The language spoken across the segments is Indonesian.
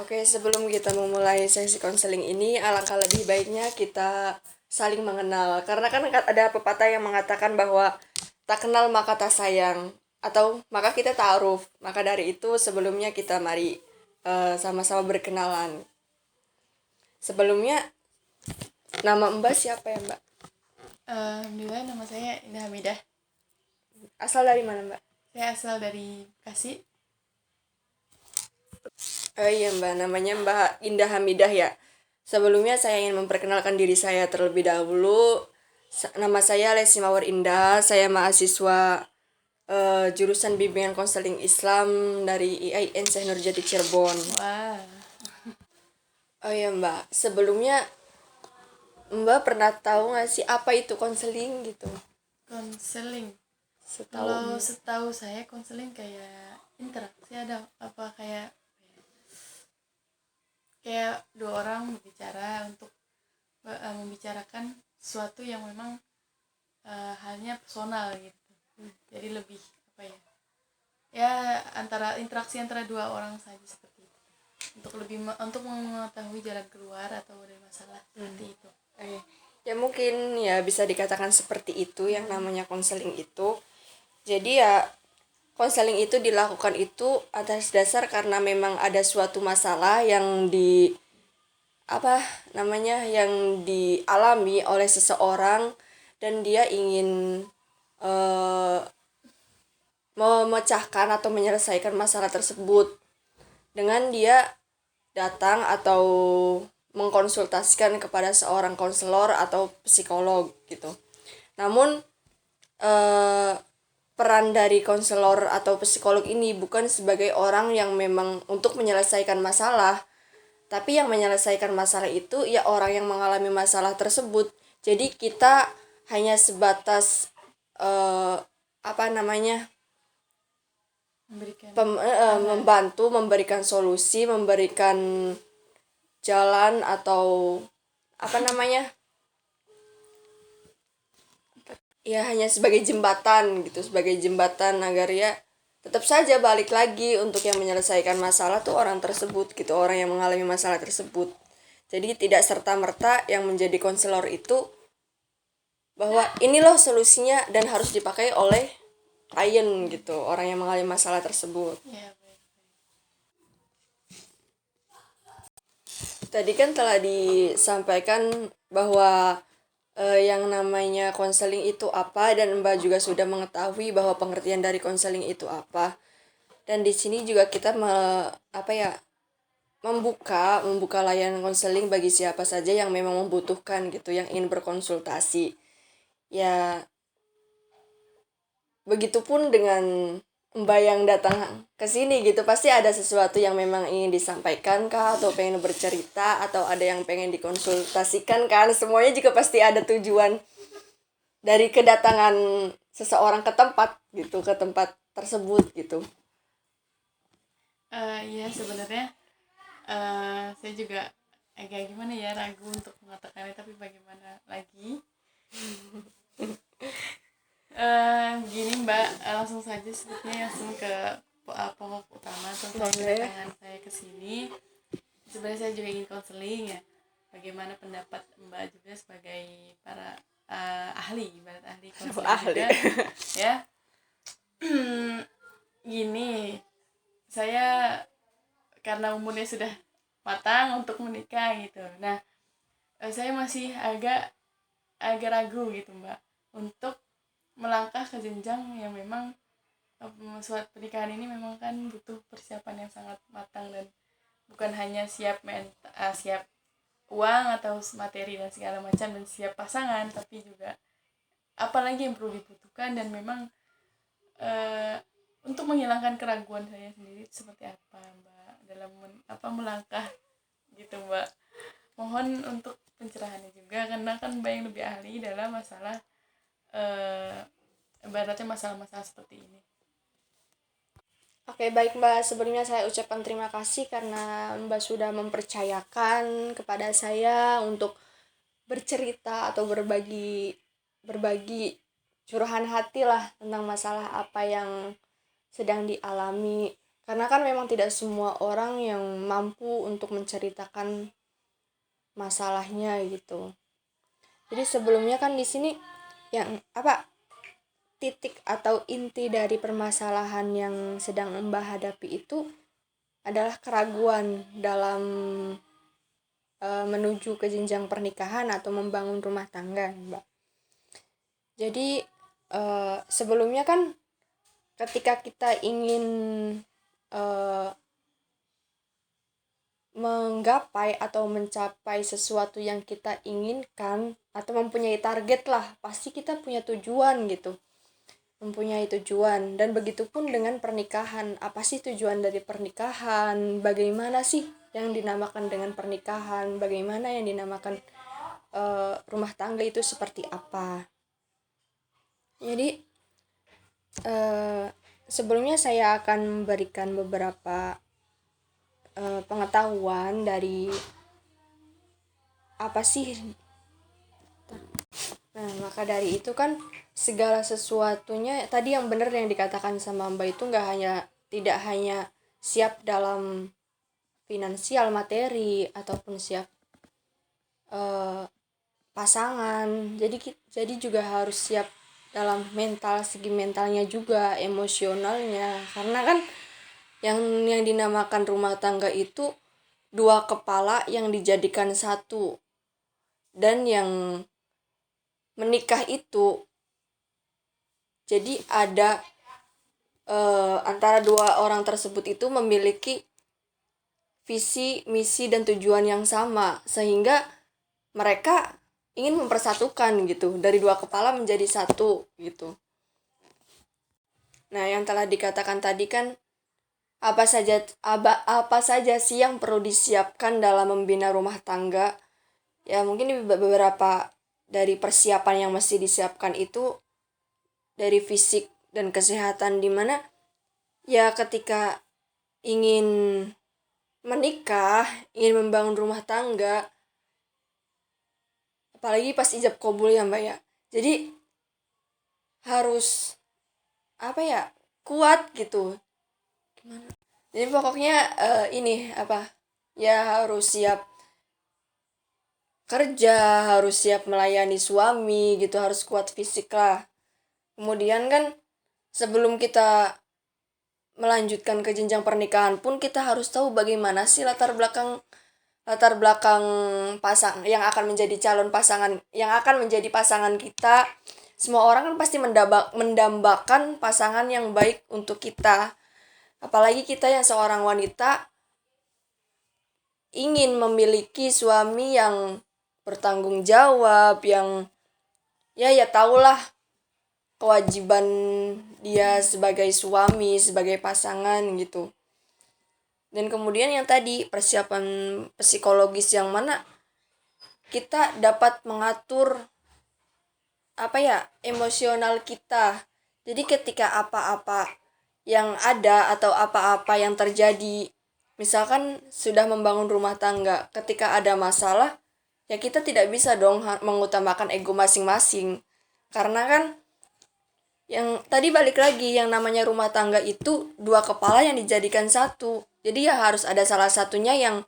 Oke, sebelum kita memulai sesi konseling ini, alangkah lebih baiknya kita saling mengenal. Karena kan ada pepatah yang mengatakan bahwa tak kenal maka tak sayang, atau maka kita ta'aruf. Maka dari itu sebelumnya kita mari sama-sama berkenalan. Sebelumnya, nama Mbak siapa ya Mbak? Alhamdulillah, nama saya Indah Hamidah. Asal dari mana Mbak? Saya asal dari Bekasi. Oh iya Mbak, namanya Mbak Indah Hamidah ya. Sebelumnya saya ingin memperkenalkan diri saya terlebih dahulu. Nama saya Lesi Mawar Indah, saya mahasiswa jurusan Bimbingan Konseling Islam dari IAIN Syekh Nurjati Cirebon. Wah, Oh iya Mbak, sebelumnya Mbak pernah tahu nggak sih apa itu konseling gitu? konseling. Setahu Kalau Mbak. setahu saya konseling kayak interaksi, ada apa kayak dua orang berbicara untuk membicarakan sesuatu yang memang halnya personal gitu. Jadi lebih apa ya? Ya, interaksi antara dua orang saja seperti itu. Untuk mengetahui jalan keluar atau dari masalah seperti itu. Ya mungkin ya bisa dikatakan seperti itu yang namanya konseling itu. Jadi ya konseling itu dilakukan itu atas dasar karena memang ada suatu masalah yang apa namanya yang dialami oleh seseorang dan dia ingin eh, memecahkan atau menyelesaikan masalah tersebut dengan dia datang atau mengkonsultasikan kepada seorang konselor atau psikolog gitu. Namun eh, peran dari konselor atau psikolog ini bukan sebagai orang yang memang untuk menyelesaikan masalah, tapi yang menyelesaikan masalah itu ya orang yang mengalami masalah tersebut. Jadi kita hanya sebatas eh, apa namanya Memberikan membantu, memberikan solusi, memberikan jalan atau apa namanya ya hanya sebagai jembatan gitu, sebagai jembatan agar ya tetap saja balik lagi untuk yang menyelesaikan masalah tuh orang tersebut gitu, orang yang mengalami masalah tersebut. Jadi tidak serta-merta yang menjadi konselor itu bahwa ini loh solusinya dan harus dipakai oleh klien gitu, orang yang mengalami masalah tersebut. ya, baik. Tadi kan telah disampaikan bahwa yang namanya konseling itu apa dan Mbak juga sudah mengetahui bahwa pengertian dari konseling itu apa. Dan di sini juga kita apa ya membuka layanan konseling bagi siapa saja yang memang membutuhkan gitu, yang ingin berkonsultasi. Ya, begitupun dengan Mbak yang datang ke sini gitu, pasti ada sesuatu yang memang ingin disampaikan kah, atau pengen bercerita, atau ada yang pengen dikonsultasikan kan. Semuanya juga pasti ada tujuan dari kedatangan seseorang ke tempat gitu, ke tempat tersebut gitu. Ya sebenarnya saya juga agak gimana ya, ragu untuk mengatakannya, tapi bagaimana lagi. Gini Mbak, langsung saja sepertinya langsung ke pokok utama tentang kedatangan saya ke sini. Sebenarnya saya juga ingin konseling ya. Bagaimana pendapat Mbak juga sebagai para ahli, ibarat ahli konseling Ahli. juga ya. Gini, saya karena umurnya sudah matang untuk menikah gitu. Nah, saya masih agak agak ragu gitu Mbak untuk melangkah ke jenjang yang memang suatu pernikahan ini memang kan butuh persiapan yang sangat matang, dan bukan hanya siap uang atau materi dan segala macam dan siap pasangan, tapi juga apalagi yang perlu dibutuhkan. Dan memang untuk menghilangkan keraguan saya sendiri seperti apa Mbak dalam melangkah gitu Mbak. Mohon untuk pencerahannya juga, karena kan Mbak yang lebih ahli dalam masalah ibaratnya masalah-masalah seperti ini. Oke, baik Mbak. Sebelumnya saya ucapkan terima kasih karena Mbak sudah mempercayakan kepada saya untuk bercerita atau berbagi curahan hati lah tentang masalah apa yang sedang dialami. Karena kan memang tidak semua orang yang mampu untuk menceritakan masalahnya gitu. Jadi sebelumnya kan di sini yang titik atau inti dari permasalahan yang sedang Mbak hadapi itu adalah keraguan dalam menuju ke jenjang pernikahan atau membangun rumah tangga, Mbak. Jadi sebelumnya kan ketika kita ingin menggapai atau mencapai sesuatu yang kita inginkan atau mempunyai target lah, pasti kita punya tujuan gitu, mempunyai tujuan. Dan begitupun dengan pernikahan, apa sih tujuan dari pernikahan, bagaimana sih yang dinamakan dengan pernikahan, bagaimana yang dinamakan rumah tangga itu seperti apa. Jadi sebelumnya saya akan memberikan beberapa pengetahuan dari apa sih. Nah, maka dari itu kan segala sesuatunya tadi yang benar yang dikatakan sama Mbak itu tidak hanya siap dalam finansial materi ataupun siap pasangan. Jadi juga harus siap dalam segi mentalnya juga, emosionalnya. Karena kan yang dinamakan rumah tangga itu dua kepala yang dijadikan satu. Dan yang menikah itu jadi ada antara dua orang tersebut itu memiliki visi, misi, dan tujuan yang sama, sehingga mereka ingin mempersatukan gitu, dari dua kepala menjadi satu gitu. Nah, yang telah dikatakan tadi kan apa saja sih yang perlu disiapkan dalam membina rumah tangga? Ya, mungkin beberapa dari persiapan yang mesti disiapkan itu dari fisik dan kesehatan, dimana ya ketika ingin menikah, ingin membangun rumah tangga, apalagi pas ijab kabul ya Mbak ya, jadi harus kuat gitu. Gimana? Jadi pokoknya harus siap kerja, harus siap melayani suami gitu, harus kuat fisik lah. Kemudian kan sebelum kita melanjutkan ke jenjang pernikahan pun kita harus tahu bagaimana sih latar belakang pasang yang akan menjadi calon pasangan, yang akan menjadi pasangan kita. Semua orang kan pasti mendambakan pasangan yang baik untuk kita. Apalagi kita yang seorang wanita ingin memiliki suami yang bertanggung jawab, yang ya tahulah kewajiban dia sebagai suami, sebagai pasangan gitu. Dan kemudian yang tadi persiapan psikologis yang mana kita dapat mengatur emosional kita. Jadi ketika apa-apa yang ada atau apa-apa yang terjadi, misalkan sudah membangun rumah tangga, ketika ada masalah, ya kita tidak bisa dong mengutamakan ego masing-masing. Karena kan yang tadi balik lagi, yang namanya rumah tangga itu dua kepala yang dijadikan satu. Jadi ya harus ada salah satunya yang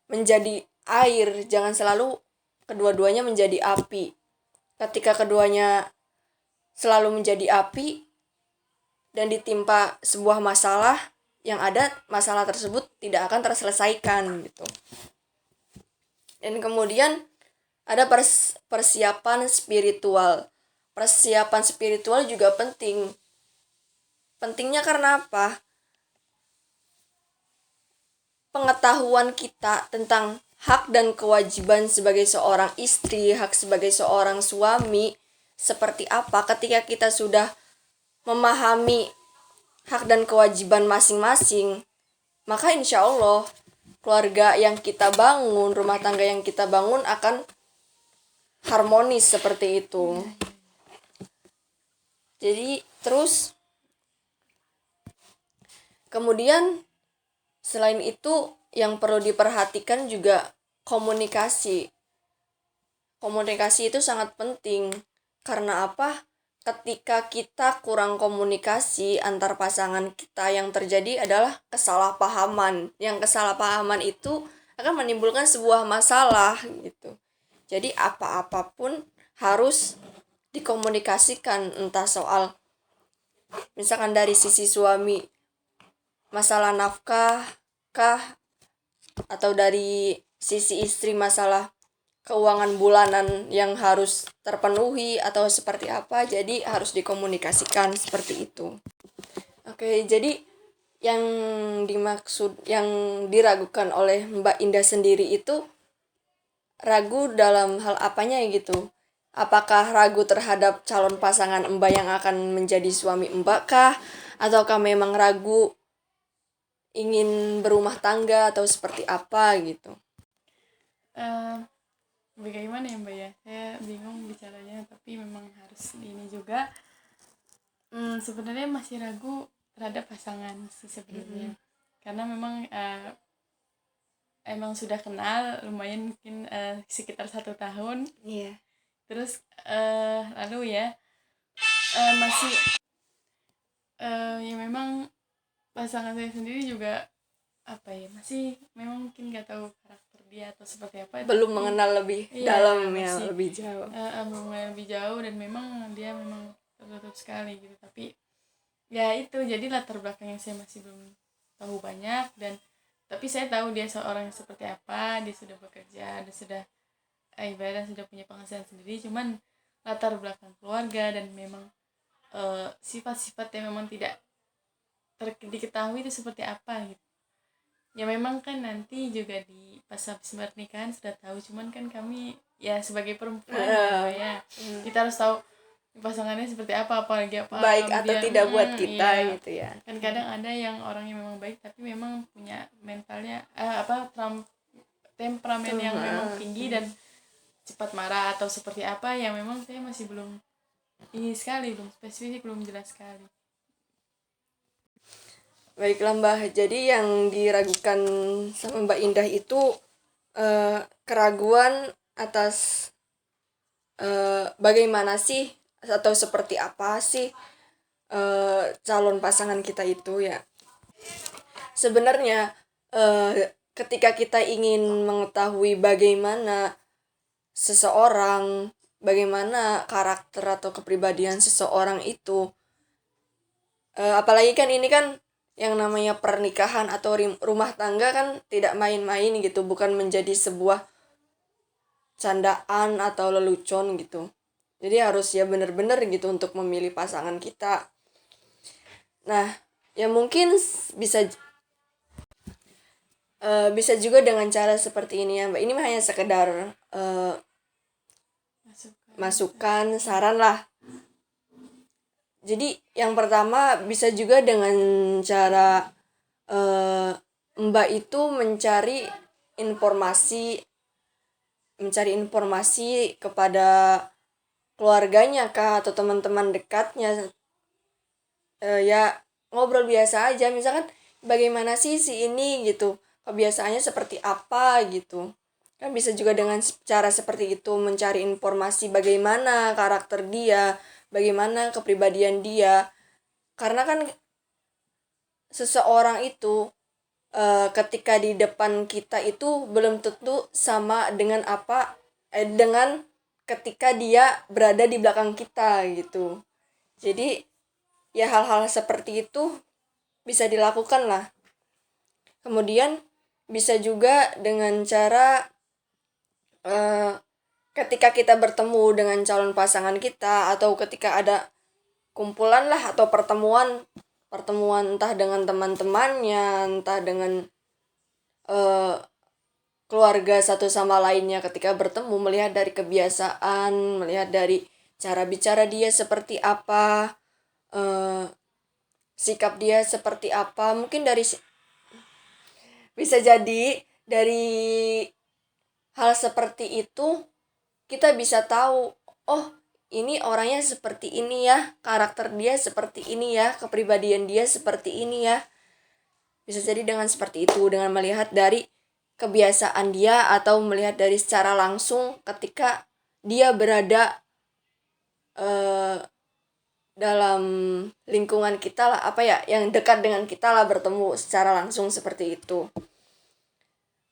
menjadi air, jangan selalu kedua-duanya menjadi api. Ketika keduanya selalu menjadi api dan ditimpa sebuah masalah, yang ada masalah tersebut tidak akan terselesaikan gitu. Dan kemudian ada persiapan spiritual. Persiapan spiritual juga penting. Pentingnya karena apa? Pengetahuan kita tentang hak dan kewajiban sebagai seorang istri, hak sebagai seorang suami, seperti apa ketika kita sudah memahami hak dan kewajiban masing-masing, maka insya Allah keluarga yang kita bangun, rumah tangga yang kita bangun akan harmonis seperti itu. Jadi terus kemudian selain itu yang perlu diperhatikan juga komunikasi. Komunikasi itu sangat penting. Karena apa? ketika kita kurang komunikasi antar pasangan kita, yang terjadi adalah kesalahpahaman. Yang kesalahpahaman itu akan menimbulkan sebuah masalah gitu. Jadi apa-apapun harus dikomunikasikan, entah soal misalkan dari sisi suami masalah nafkah kah, atau dari sisi istri masalah keuangan bulanan yang harus terpenuhi atau seperti apa. Jadi harus dikomunikasikan seperti itu. Oke, jadi yang yang diragukan oleh Mbak Indah sendiri itu ragu dalam hal apanya gitu? Apakah ragu terhadap calon pasangan Mbak yang akan menjadi suami Mbak kah? Ataukah memang ragu ingin berumah tangga atau seperti apa gitu? Bagaimana ya Mbak ya, saya bingung bicaranya, tapi memang harus ini juga. Sebenarnya masih ragu terhadap pasangan sebenarnya, karena memang emang sudah kenal lumayan, mungkin sekitar 1 tahun. Iya. Terus lalu ya masih ya memang pasangan saya sendiri juga apa ya, masih memang mungkin nggak tahu karakter dia atau seperti apa, Belum tapi mengenal lebih iya, dalam ya, masih lebih jauh. belum mengenal lebih jauh, dan memang dia memang tertutup sekali gitu. Tapi ya itu, jadi latar belakangnya saya masih belum tahu banyak, dan tapi saya tahu dia seorang yang seperti apa. Dia sudah bekerja, dia sudah ibadah, sudah punya penghasilan sendiri. Cuman latar belakang keluarga dan memang sifat-sifat yang memang tidak diketahui itu seperti apa gitu. Ya memang kan nanti juga di pas habis pernikahan sudah tahu, cuman kan kami ya sebagai perempuan ya kita harus tahu pasangannya seperti apa, apalagi apa baik atau dia, tidak buat kita iya. gitu ya. Kan kadang ada yang orangnya memang baik tapi memang punya mentalnya temperamen yang memang tinggi dan cepat marah atau seperti apa, yang memang saya masih belum ini sekali, belum spesifik, belum jelas sekali. Baiklah Mbak, jadi yang diragukan sama Mbak Indah itu keraguan atas bagaimana sih atau seperti apa sih calon pasangan kita itu ya. Sebenarnya ketika kita ingin mengetahui bagaimana seseorang, bagaimana karakter atau kepribadian seseorang itu, apalagi kan ini kan yang namanya pernikahan atau rumah tangga kan tidak main-main gitu, bukan menjadi sebuah candaan atau lelucon gitu. Jadi harus ya benar-benar gitu untuk memilih pasangan kita. Nah, ya mungkin bisa bisa juga dengan cara seperti ini ya Mbak. Ini mah hanya sekedar masukan, saran lah. Jadi yang pertama bisa juga dengan cara Mbak itu mencari informasi kepada keluarganya kah atau teman-teman dekatnya, ya ngobrol biasa aja, misalkan bagaimana sih si ini gitu, kebiasaannya seperti apa gitu. Kan bisa juga dengan cara seperti itu mencari informasi bagaimana karakter dia, bagaimana kepribadian dia. Karena kan seseorang itu ketika di depan kita itu belum tentu sama dengan dengan ketika dia berada di belakang kita gitu. Jadi ya hal-hal seperti itu bisa dilakukan lah. Kemudian bisa juga dengan cara ketika kita bertemu dengan calon pasangan kita, atau ketika ada kumpulan lah atau pertemuan entah dengan teman-temannya, entah dengan keluarga satu sama lainnya, ketika bertemu melihat dari kebiasaan, melihat dari cara bicara dia seperti apa, sikap dia seperti apa, mungkin bisa jadi dari hal seperti itu kita bisa tahu, oh ini orangnya seperti ini ya, karakter dia seperti ini ya, kepribadian dia seperti ini ya. Bisa jadi dengan seperti itu, dengan melihat dari kebiasaan dia atau melihat dari secara langsung ketika dia berada dalam lingkungan kita lah, apa ya, yang dekat dengan kita lah, bertemu secara langsung seperti itu.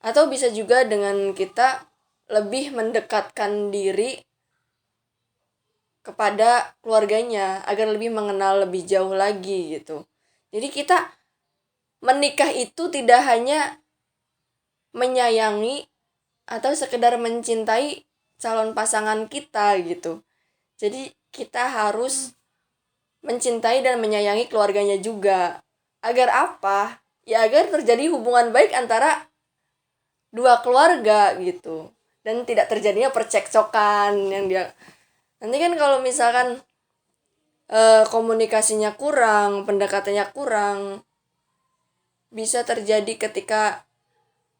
Atau bisa juga dengan kita lebih mendekatkan diri kepada keluarganya agar lebih mengenal lebih jauh lagi gitu. Jadi kita menikah itu tidak hanya menyayangi atau sekedar mencintai calon pasangan kita gitu. Jadi kita harus mencintai dan menyayangi keluarganya juga. Agar apa? Ya agar terjadi hubungan baik antara dua keluarga gitu. Dan tidak terjadinya percekcokan yang dia. Nanti kan kalau misalkan komunikasinya kurang, pendekatannya kurang, bisa terjadi ketika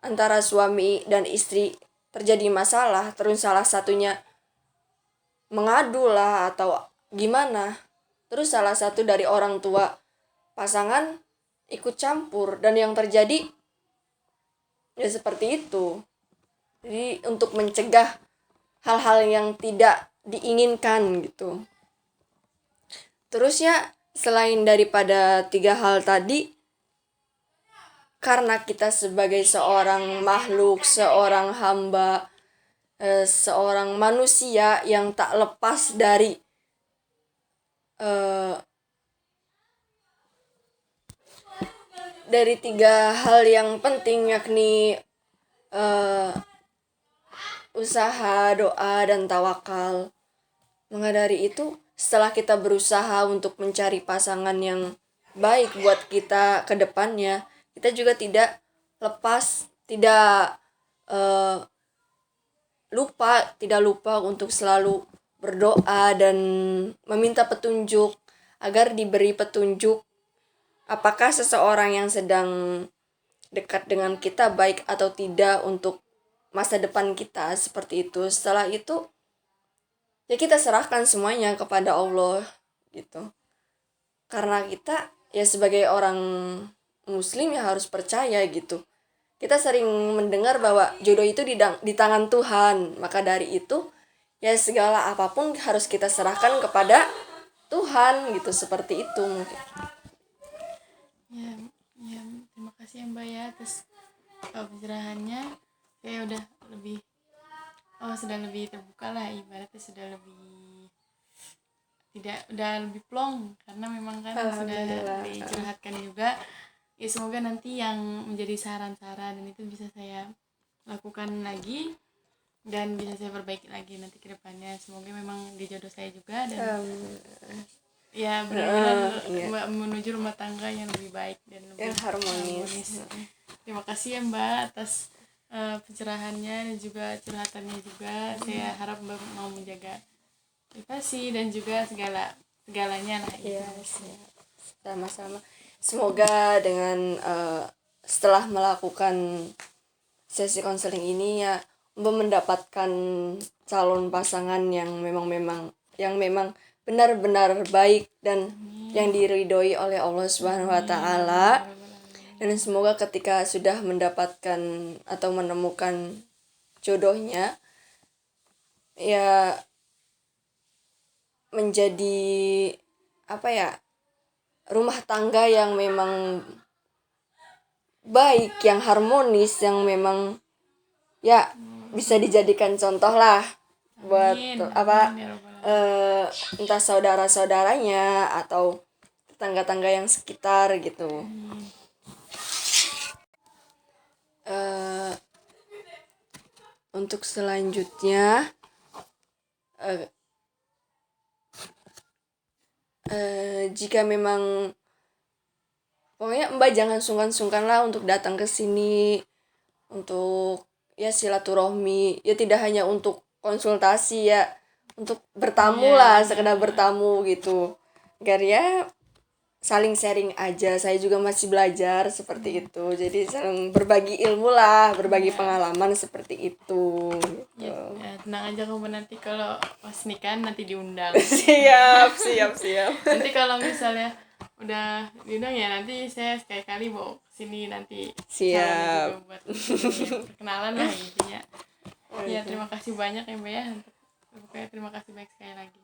antara suami dan istri terjadi masalah, terus salah satunya mengadu lah atau gimana, terus salah satu dari orang tua pasangan ikut campur, dan yang terjadi ya seperti itu. Jadi untuk mencegah hal-hal yang tidak diinginkan gitu. Terus ya, selain daripada 3 hal tadi, karena kita sebagai seorang makhluk, seorang hamba, seorang manusia yang tak lepas dari 3 hal yang penting, yakni usaha, doa, dan tawakal. Maka dari itu, setelah kita berusaha untuk mencari pasangan yang baik buat kita ke depannya, kita juga tidak lupa untuk selalu berdoa dan meminta petunjuk agar diberi petunjuk apakah seseorang yang sedang dekat dengan kita baik atau tidak untuk masa depan kita, seperti itu. Setelah itu ya kita serahkan semuanya kepada Allah gitu. Karena kita ya sebagai orang muslim ya harus percaya gitu. Kita sering mendengar bahwa jodoh itu di tangan Tuhan. Maka dari itu ya segala apapun harus kita serahkan kepada Tuhan gitu, seperti itu mungkin. Ya, ya, terima kasih ya Mbak ya atas pencerahannya. Saya sudah lebih terbuka lah, ibaratnya sudah lebih plong, karena memang kan sudah dicurhatkan juga. Ya semoga nanti yang menjadi saran-saran dan itu bisa saya lakukan lagi dan bisa saya perbaiki lagi nanti ke depannya. Semoga memang di jodoh saya juga dan ya benar-benar menuju rumah tangga yang lebih baik dan lebih harmonis. Terima kasih ya Mbak atas pencerahannya dan juga curhatannya juga. Saya harap Mbak mau menjaga privasi dan juga segalanya lah. Yes, sama-sama. Semoga dengan setelah melakukan sesi konseling ini ya Mbak mendapatkan calon pasangan yang memang benar-benar baik dan yang diridhoi oleh Allah Subhanahu wa taala. Dan semoga ketika sudah mendapatkan atau menemukan jodohnya ya menjadi rumah tangga yang memang baik, yang harmonis, yang memang ya bisa dijadikan contoh lah buat entah saudara-saudaranya atau tetangga-tangga yang sekitar gitu. Untuk selanjutnya jika memang pokoknya Mbak jangan sungkan-sungkan lah untuk datang ke sini untuk ya silaturahmi, ya tidak hanya untuk konsultasi ya, untuk bertamu lah, sekedar bertamu gitu. Agar ya saling sharing aja, saya juga masih belajar seperti itu. Jadi saling berbagi ilmu lah, berbagi pengalaman seperti itu gitu. Ya, tenang aja kamu, nanti kalau pas nikahan nanti diundang. siap. Nanti kalau misalnya udah diundang ya nanti saya sekali-kali bawa sini nanti siap juga buat perkenalan lah intinya. Ya terima kasih banyak ya Mbak ya, pokoknya terima kasih banyak sekali lagi.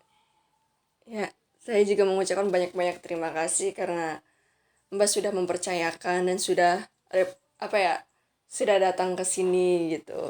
Ya Saya juga mengucapkan banyak-banyak terima kasih karena Mbak sudah mempercayakan dan sudah apa ya, sudah datang ke sini gitu.